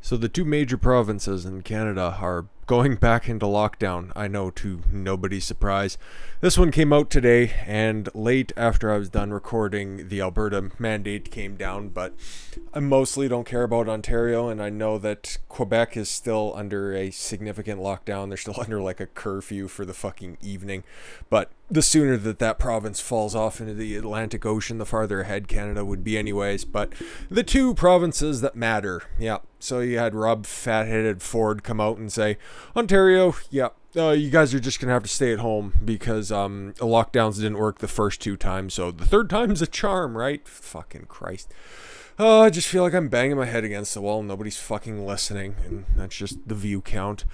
So the two major provinces in Canada are going back into lockdown, I know, to nobody's surprise. This one came out today, and late after I was done recording, the Alberta mandate came down, but I mostly don't care about Ontario, and I know that Quebec is still under a significant lockdown. They're still under like a curfew for the fucking evening, but the sooner that that province falls off into the Atlantic Ocean, the farther ahead Canada would be anyways. But the two provinces that matter, yeah. So you had Rob Fatheaded Ford come out and say, Ontario, yeah, you guys are just going to have to stay at home because lockdowns didn't work the first two times. So the third time's a charm, right? Fucking Christ. I just feel like I'm banging my head against the wall and nobody's fucking listening. And that's just the view count.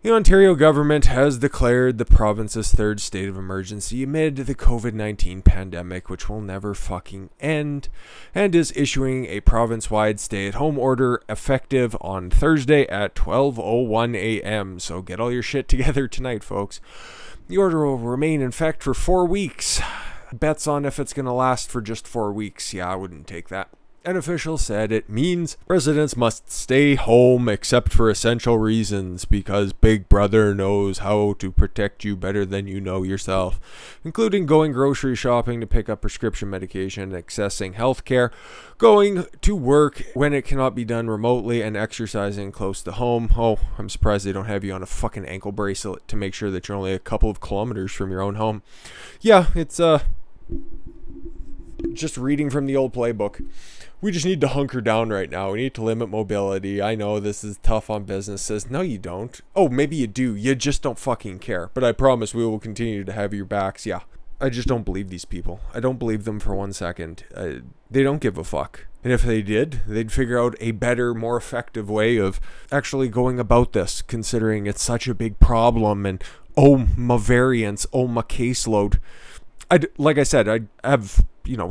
The Ontario government has declared the province's third state of emergency amid the COVID-19 pandemic, which will never fucking end, and is issuing a province-wide stay-at-home order effective on Thursday at 12:01 a.m. So get all your shit together tonight, folks. The order will remain in effect for 4 weeks. Bets on if it's going to last for just 4 weeks. Yeah, I wouldn't take that. An official said it means residents must stay home except for essential reasons because Big Brother knows how to protect you better than you know yourself, including going grocery shopping to pick up prescription medication, accessing healthcare, going to work when it cannot be done remotely, and exercising close to home. Oh, I'm surprised they don't have you on a fucking ankle bracelet to make sure that you're only a couple of kilometers from your own home. Yeah, it's just reading from the old playbook. We just need to hunker down right now. We need to limit mobility. I know this is tough on businesses. No, you don't. Oh, maybe you do. You just don't fucking care. But I promise we will continue to have your backs. Yeah. I just don't believe these people. I don't believe them for 1 second. They don't give a fuck. And if they did, they'd figure out a better, more effective way of actually going about this, considering it's such a big problem. And, oh, my variants. Oh, my caseload. Like I said, I have,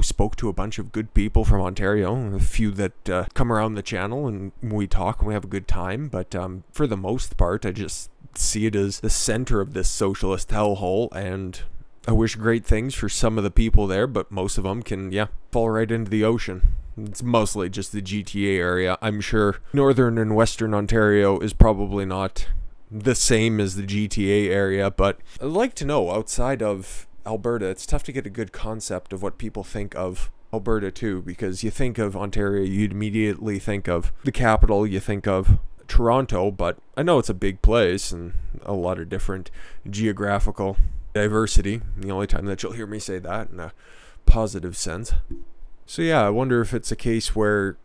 spoke to a bunch of good people from Ontario, a few that come around the channel and we talk and we have a good time. But for the most part, I just see it as the center of this socialist hellhole, and I wish great things for some of the people there, but most of them can, fall right into the ocean. It's mostly just the GTA area. I'm sure Northern and Western Ontario is probably not the same as the GTA area, but I'd like to know, outside of Alberta, it's tough to get a good concept of what people think of Alberta too, because you think of Ontario, you'd immediately think of the capital, you think of Toronto, but I know it's a big place and a lot of different geographical diversity. The only time that you'll hear me say that in a positive sense. So yeah, I wonder if it's a case where,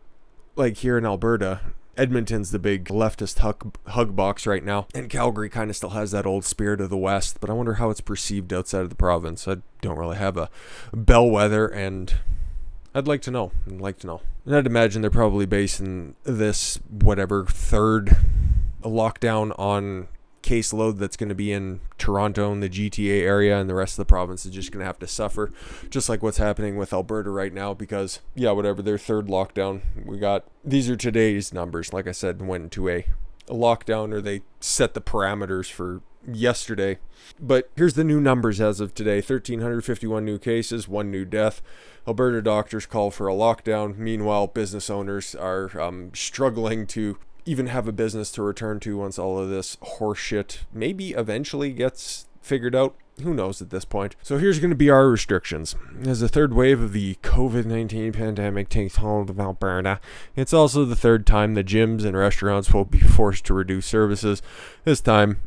like here in Alberta, Edmonton's the big leftist hug box right now, and Calgary kind of still has that old spirit of the West, but I wonder how it's perceived outside of the province. I don't really have a bellwether, and I'd like to know. And I'd imagine they're probably basing this, third lockdown on caseload that's going to be in Toronto and the GTA area, and the rest of the province is just going to have to suffer, just like what's happening with Alberta right now, because their third lockdown, these are today's numbers. Like I said, went into a lockdown, or they set the parameters for yesterday, but here's the new numbers as of today: 1,351 new cases, 1 new death. Alberta doctors call for a lockdown. Meanwhile, business owners are struggling to even have a business to return to once all of this horseshit maybe eventually gets figured out. Who knows at this point? So here's going to be our restrictions. As the third wave of the COVID-19 pandemic takes hold of Alberta, it's also the third time the gyms and restaurants will be forced to reduce services, this time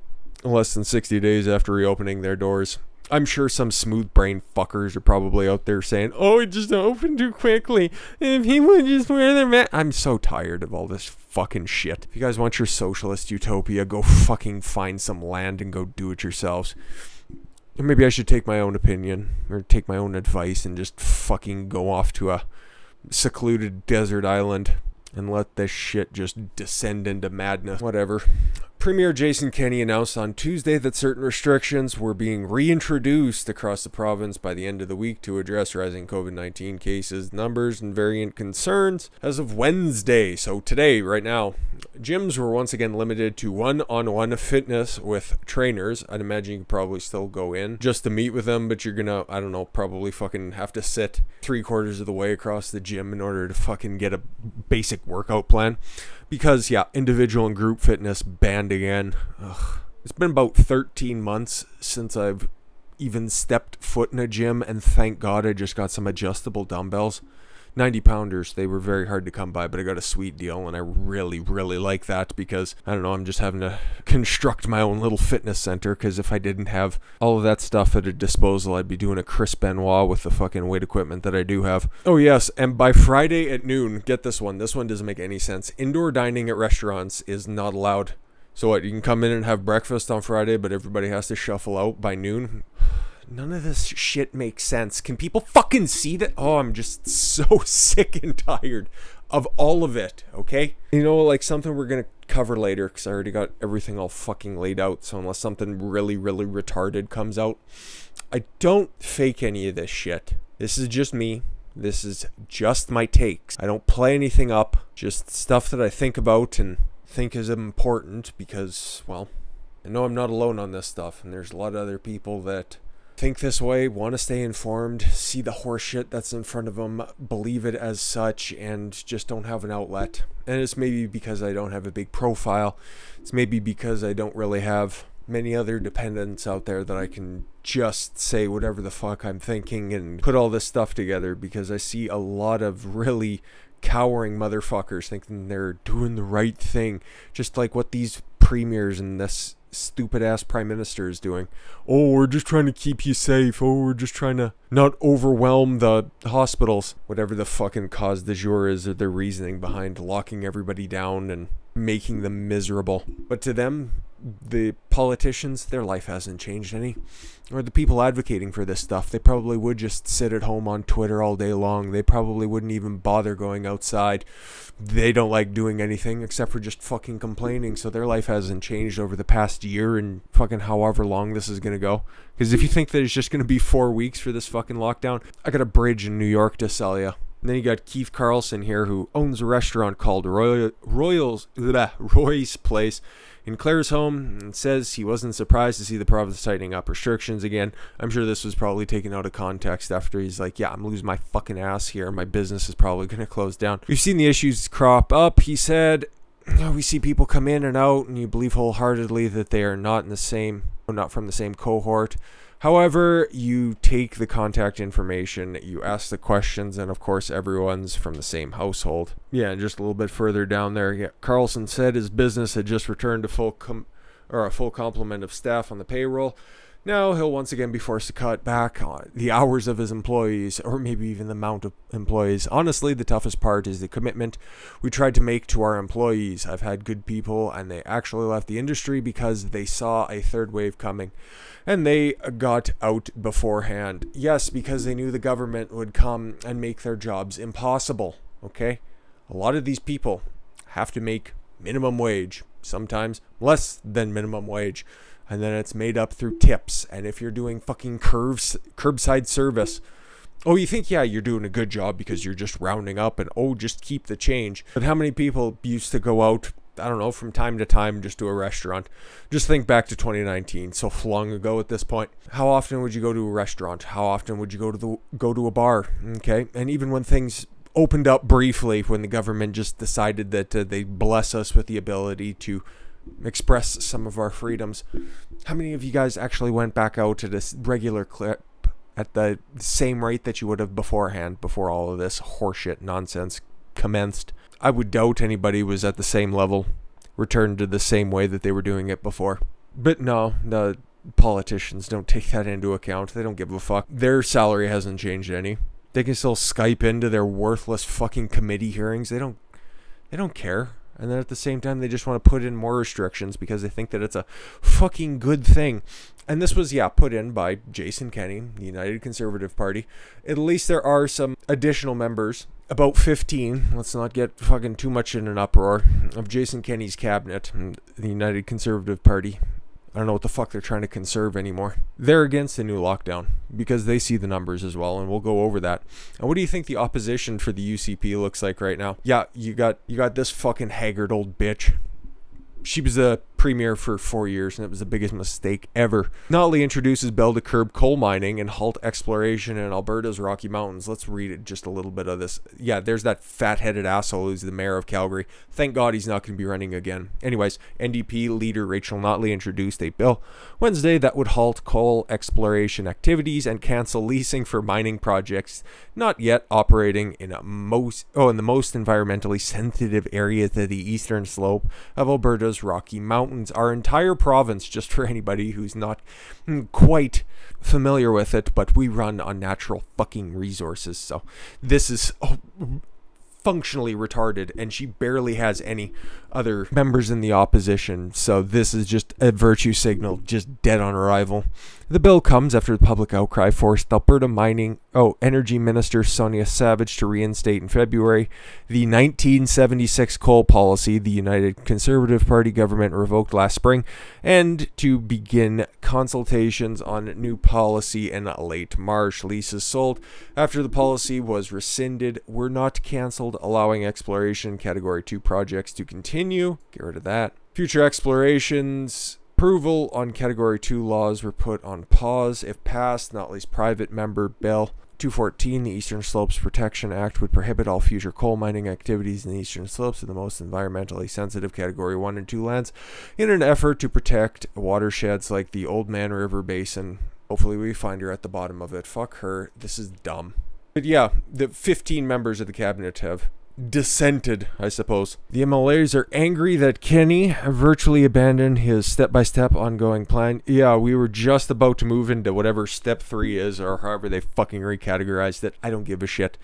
less than 60 days after reopening their doors. I'm sure some smooth-brained fuckers are probably out there saying, oh, it just opened too quickly, and people just wear their mask. I'm so tired of all this fucking shit. If you guys want your socialist utopia, go fucking find some land and go do it yourselves. Or maybe I should take my own opinion, or take my own advice, and just fucking go off to a secluded desert island and let this shit just descend into madness. Whatever. Premier Jason Kenney announced on Tuesday that certain restrictions were being reintroduced across the province by the end of the week to address rising COVID-19 cases, numbers, and variant concerns. As of Wednesday, so today, right now, gyms were once again limited to one-on-one fitness with trainers. I'd imagine you could probably still go in just to meet with them, but you're gonna, probably fucking have to sit 3/4 of the way across the gym in order to fucking get a basic workout plan. Because, yeah, individual and group fitness banned again. Ugh. It's been about 13 months since I've even stepped foot in a gym, and thank God I just got some adjustable dumbbells. 90-pounders, they were very hard to come by, but I got a sweet deal, and I really, really like that because, I don't know, I'm just having to construct my own little fitness center, because if I didn't have all of that stuff at a disposal, I'd be doing a Chris Benoit with the fucking weight equipment that I do have. Oh yes, and by Friday at noon, get this one doesn't make any sense. Indoor dining at restaurants is not allowed. So what, you can come in and have breakfast on Friday, but everybody has to shuffle out by noon? None of this shit makes sense. Can people fucking see that? Oh, I'm just so sick and tired of all of it, okay? You know, like something we're gonna cover later, because I already got everything all fucking laid out, so unless something really, really retarded comes out, I don't fake any of this shit. This is just me. This is just my takes. I don't play anything up, just stuff that I think about and think is important because, well, I know I'm not alone on this stuff, and there's a lot of other people that think this way, want to stay informed, see the horseshit that's in front of them, believe it as such, and just don't have an outlet. And it's maybe because I don't have a big profile. It's maybe because I don't really have many other dependents out there that I can just say whatever the fuck I'm thinking and put all this stuff together, because I see a lot of really cowering motherfuckers thinking they're doing the right thing, just like what these premiers and this stupid ass prime minister is doing. Oh, we're just trying to keep you safe. Oh, we're just trying to not overwhelm the hospitals. Whatever the fucking cause du jour is, or their reasoning behind locking everybody down and making them miserable. But to them, the politicians, their life hasn't changed any. Or the people advocating for this stuff, they probably would just sit at home on Twitter all day long. They probably wouldn't even bother going outside. They don't like doing anything except for just fucking complaining. So their life hasn't changed over the past year and fucking however long this is going to go. Because if you think that it's just going to be 4 weeks for this fucking lockdown, I got a bridge in New York to sell you. And then you got Keith Carlson here, who owns a restaurant called Roy's Place in Clare's home, and says he wasn't surprised to see the province tightening up restrictions again. I'm sure this was probably taken out of context after he's like, yeah, I'm losing my fucking ass here. My business is probably going to close down. We've seen the issues crop up, he said. We see people come in and out, and you believe wholeheartedly that they are not from the same cohort. However, you take the contact information, you ask the questions, and of course everyone's from the same household. Yeah, and just a little bit further down there, yeah, Carlson said his business had just returned to a full complement of staff on the payroll. Now he'll once again be forced to cut back on the hours of his employees, or maybe even the amount of employees. Honestly, the toughest part is the commitment we tried to make to our employees. I've had good people, and they actually left the industry because they saw a third wave coming, and they got out beforehand. Yes, because they knew the government would come and make their jobs impossible, okay? A lot of these people have to make minimum wage, sometimes less than minimum wage. And then it's made up through tips. And if you're doing fucking curbside service, oh, you think, yeah, you're doing a good job because you're just rounding up and, oh, just keep the change. But how many people used to go out, I don't know, from time to time just to a restaurant? Just think back to 2019, so long ago at this point. How often would you go to a restaurant? How often would you go to a bar? Okay, and even when things opened up briefly, when the government just decided that they bless us with the ability to express some of our freedoms, how many of you guys actually went back out at a regular clip at the same rate that you would have beforehand, before all of this horseshit nonsense commenced? I would doubt anybody was at the same level, returned to the same way that they were doing it before. But no, the politicians don't take that into account. They don't give a fuck. Their salary hasn't changed any. They can still Skype into their worthless fucking committee hearings. They don't care. And then at the same time, they just want to put in more restrictions because they think that it's a fucking good thing. And this was, yeah, put in by Jason Kenney, the United Conservative Party. At least there are some additional members, about 15, let's not get fucking too much in an uproar, of Jason Kenney's cabinet, the United Conservative Party. I don't know what the fuck they're trying to conserve anymore. They're against the new lockdown because they see the numbers as well, and we'll go over that. And what do you think the opposition for the UCP looks like right now? Yeah, you got this fucking haggard old bitch. She was the premier for 4 years, and it was the biggest mistake ever. Notley introduces bill to curb coal mining and halt exploration in Alberta's Rocky Mountains. Let's read it, just a little bit of this. Yeah, there's that fat-headed asshole who's the mayor of Calgary. Thank God he's not going to be running again. Anyways, NDP leader Rachel Notley introduced a bill Wednesday that would halt coal exploration activities and cancel leasing for mining projects not yet operating in the most environmentally sensitive areas of the eastern slope of Alberta's Rocky Mountains. Our entire province, just for anybody who's not quite familiar with it, but we run on natural fucking resources. So this is functionally retarded, and she barely has any other members in the opposition, so this is just a virtue signal, just dead on arrival. The bill comes after the public outcry forced Alberta Energy Minister Sonia Savage to reinstate in February the 1976 coal policy the United Conservative Party government revoked last spring, and to begin consultations on new policy in late March. Leases sold after the policy was rescinded were not cancelled, allowing exploration Category 2 projects to continue. Get rid of that. Future explorations approval on Category 2 laws were put on pause. If passed, Notley's private member Bill 214, the Eastern Slopes Protection Act, would prohibit all future coal mining activities in the Eastern Slopes of the most environmentally sensitive Category 1 and 2 lands in an effort to protect watersheds like the Old Man River Basin. Hopefully we find her at the bottom of it. Fuck her. This is dumb. But yeah, the 15 members of the cabinet have dissented, I suppose. The MLAs are angry that Kenny virtually abandoned his step-by-step ongoing plan. Yeah, we were just about to move into whatever step 3 is, or however they fucking recategorized it. I don't give a shit.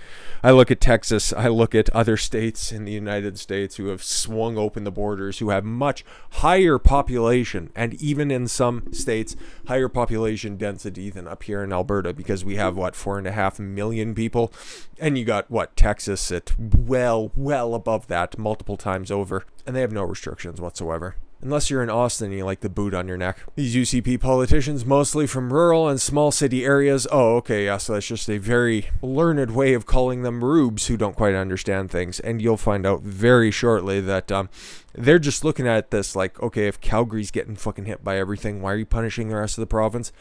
I look at Texas, I look at other states in the United States who have swung open the borders, who have much higher population, and even in some states, higher population density than up here in Alberta, because we have, what, 4.5 million people? And you got, what, Texas at well above that, multiple times over. And they have no restrictions whatsoever. Unless you're in Austin and you like the boot on your neck. These UCP politicians, mostly from rural and small city areas. Oh, okay, yeah, so that's just a very learned way of calling them rubes who don't quite understand things. And you'll find out very shortly that they're just looking at this like, okay, if Calgary's getting fucking hit by everything, why are you punishing the rest of the province?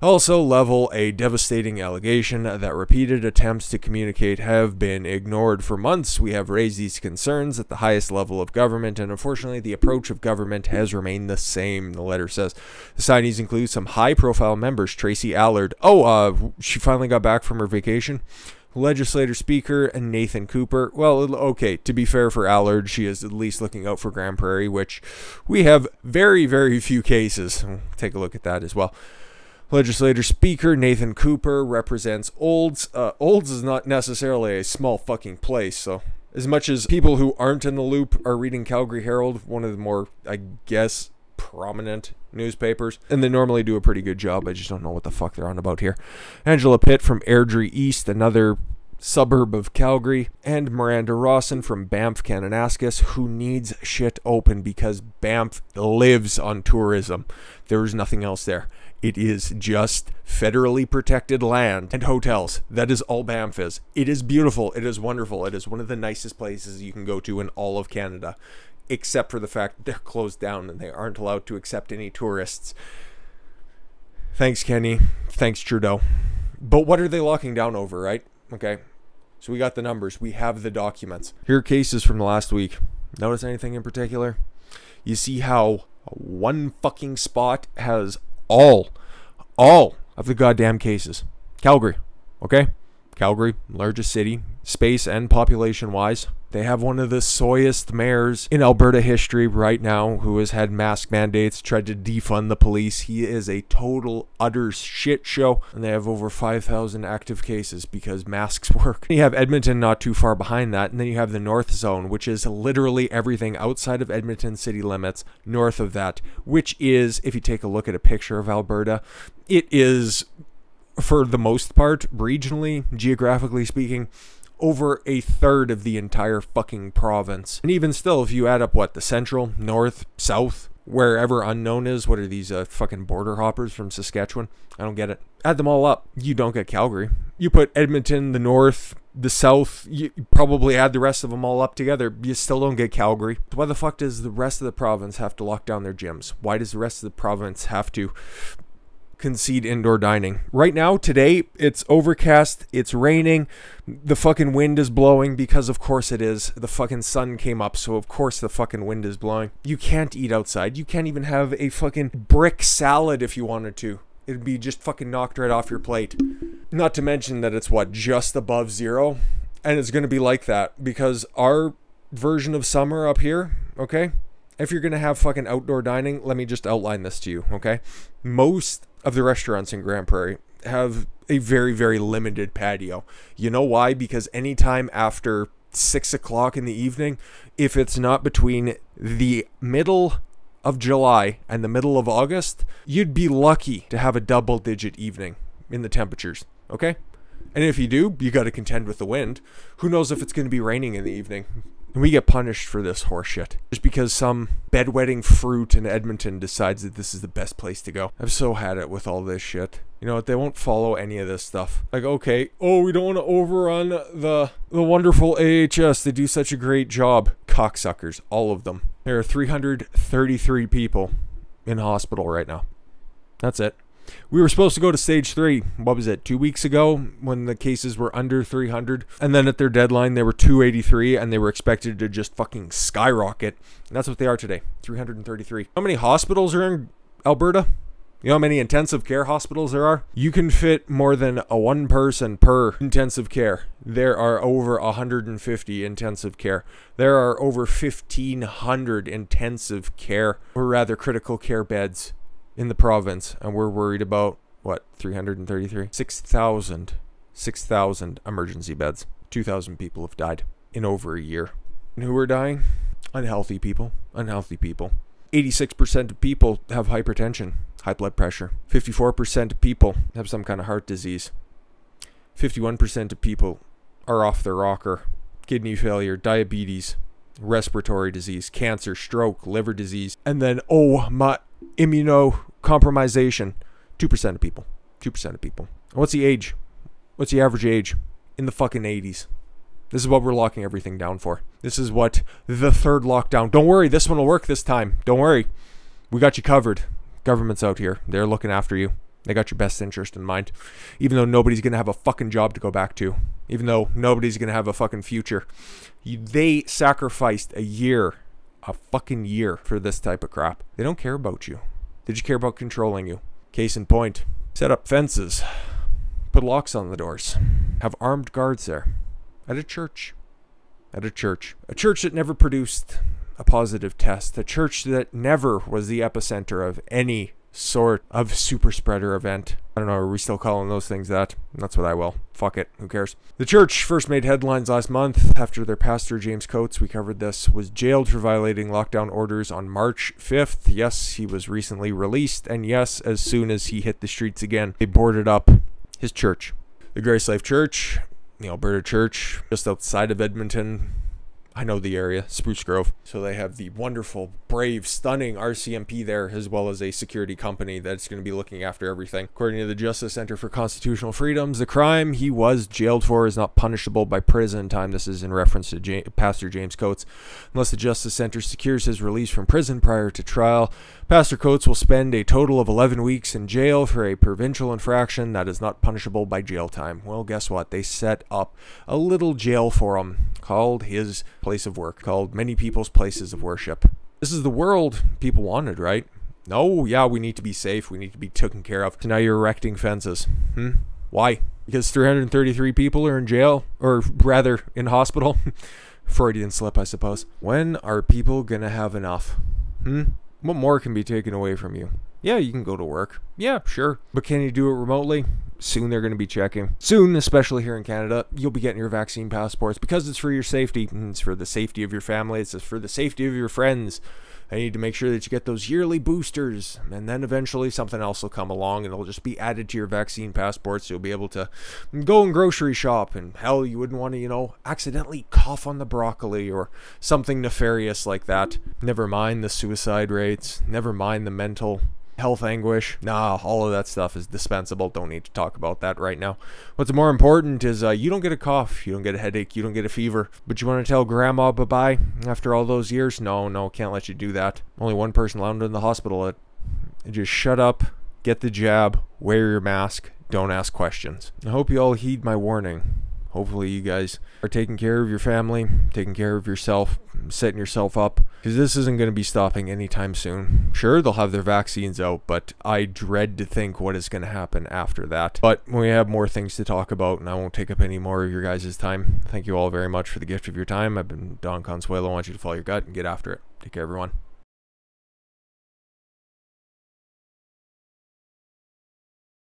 Also level a devastating allegation that repeated attempts to communicate have been ignored for months. We have raised these concerns at the highest level of government, and unfortunately the approach of government has remained the same, the letter says. The signees include some high-profile members. Tracy Allard. She finally got back from her vacation. Legislator Speaker and Nathan Cooper. Well, okay, to be fair for Allard, she is at least looking out for Grand Prairie, which we have very, very few cases. Take a look at that as well. Legislator Speaker Nathan Cooper represents Olds. Olds is not necessarily a small fucking place, so as much as people who aren't in the loop are reading Calgary Herald, one of the more, I guess, prominent newspapers, and they normally do a pretty good job. I just don't know what the fuck they're on about here. Angela Pitt from Airdrie East, another suburb of Calgary, and Miranda Rawson from Banff, Kananaskis, who needs shit open because Banff lives on tourism. There is nothing else there. It is just federally protected land and hotels. That is all Banff is. It is beautiful. It is wonderful. It is one of the nicest places you can go to in all of Canada, except for the fact that they're closed down and they aren't allowed to accept any tourists. Thanks, Kenny. Thanks, Trudeau. But what are they locking down over, right? Okay. So we got the numbers. We have the documents. Here are cases from the last week. Notice anything in particular? You see how one fucking spot has all of the goddamn cases. Calgary, okay? Calgary, largest city, space and population wise. They have one of the soyest mayors in Alberta history right now, who has had mask mandates, tried to defund the police. He is a total, utter shit show. And they have over 5,000 active cases because masks work. You have Edmonton not too far behind that. And then you have the North Zone, which is literally everything outside of Edmonton city limits north of that, which is, if you take a look at a picture of Alberta, it is, for the most part, regionally, geographically speaking, over a third of the entire fucking province. And even still, if you add up what, the central, north, south, wherever unknown is. What are these fucking border hoppers from Saskatchewan? I don't get it. Add them all up, you don't get Calgary. You put Edmonton, the north, the south, you probably add the rest of them all up together, you still don't get Calgary. Why the fuck does the rest of the province have to lock down their gyms? Why does the rest of the province have to concede indoor dining? Right now, today, it's overcast, it's raining, the fucking wind is blowing, because of course it is. The fucking sun came up, so of course the fucking wind is blowing. You can't eat outside. You can't even have a fucking brick salad if you wanted to. It'd be just fucking knocked right off your plate. Not to mention that it's what, just above zero? And it's going to be like that because our version of summer up here, okay? If you're going to have fucking outdoor dining, let me just outline this to you, okay? Most of the restaurants in Grand Prairie have a very, very limited patio. You know why? Because anytime after 6 o'clock in the evening, if it's not between the middle of July and the middle of August, you'd be lucky to have a double-digit evening in the temperatures, okay? And if you do, you got to contend with the wind. Who knows if it's going to be raining in the evening? And we get punished for this horseshit just because some bedwetting fruit in Edmonton decides that this is the best place to go. I've so had it with all this shit. You know what? They won't follow any of this stuff. Like, okay, oh, we don't want to overrun the wonderful AHS. They do such a great job. Cocksuckers, all of them. There are 333 people in hospital right now. That's it. We were supposed to go to stage 3, what was it, 2 weeks ago when the cases were under 300. And then at their deadline, they were 283 and they were expected to just fucking skyrocket. And that's what they are today, 333. How many hospitals are in Alberta? You know how many intensive care hospitals there are? You can fit more than one person per intensive care. There are over 150 intensive care. There are over 1,500 intensive care, or rather critical care beds in the province. And we're worried about, what, 333? 6,000 emergency beds. 2,000 people have died in over a year. And who are dying? Unhealthy people. Unhealthy people. 86% of people have hypertension. High blood pressure. 54% of people have some kind of heart disease. 51% of people are off their rocker. Kidney failure, diabetes, respiratory disease, cancer, stroke, liver disease, and then, oh my, immunocompromisation. 2% of people. 2% of people. What's the age? What's the average age? In the fucking 80s. This is what we're locking everything down for. This is what the third lockdown. Don't worry, this one will work this time. Don't worry. We got you covered. Government's out here. They're looking after you. They got your best interest in mind. Even though nobody's going to have a fucking job to go back to. Even though nobody's going to have a fucking future. They sacrificed a fucking year for this type of crap. They don't care about you. They just care about controlling you. Case in point. Set up fences. Put locks on the doors. Have armed guards there. At a church. At a church. A church that never produced a positive test. A church that never was the epicenter of any sort of super spreader event. I don't know, are we still calling those things that? That's what I will. Fuck it, who cares? The church first made headlines last month after their pastor, James Coates, we covered this, was jailed for violating lockdown orders on March 5th. Yes, he was recently released, and yes, as soon as he hit the streets again, they boarded up his church. The Grace Life Church, the Alberta Church, just outside of Edmonton. I know the area, Spruce Grove. So they have the wonderful, brave, stunning RCMP there, as well as a security company that's going to be looking after everything. According to the Justice Center for Constitutional Freedoms, the crime he was jailed for is not punishable by prison time. This is in reference to Pastor James Coates. Unless the Justice Center secures his release from prison prior to trial, Pastor Coates will spend a total of 11 weeks in jail for a provincial infraction that is not punishable by jail time. Well, guess what? They set up a little jail for him called his place of work, called many people's places of worship. This is the world people wanted, right? No, yeah, we need to be safe. We need to be taken care of. So now you're erecting fences. Why? Because 333 people are in jail, or rather in hospital. Freudian slip, I suppose. When are people gonna have enough? What more can be taken away from you? Yeah, you can go to work. Yeah, sure. But can you do it remotely? Soon they're going to be checking. Soon, especially here in Canada, you'll be getting your vaccine passports because it's for your safety. It's for the safety of your family. It's for the safety of your friends. I need to make sure that you get those yearly boosters, and then eventually something else will come along and it'll just be added to your vaccine passport, so you'll be able to go and grocery shop, and hell, you wouldn't want to, accidentally cough on the broccoli or something nefarious like that. Never mind the suicide rates, never mind the mental health anguish. Nah, all of that stuff is dispensable. Don't need to talk about that right now. What's more important is you don't get a cough, you don't get a headache, you don't get a fever, but you want to tell grandma bye-bye after all those years? No, can't let you do that. Only one person allowed in the hospital. Just shut up, get the jab, wear your mask, don't ask questions. I hope you all heed my warning. Hopefully you guys are taking care of your family, taking care of yourself, setting yourself up, because this isn't going to be stopping anytime soon. Sure, they'll have their vaccines out, but I dread to think what is going to happen after that. But we have more things to talk about, and I won't take up any more of your guys' time. Thank you all very much for the gift of your time. I've been Don Consuelo. I want you to follow your gut and get after it. Take care, everyone.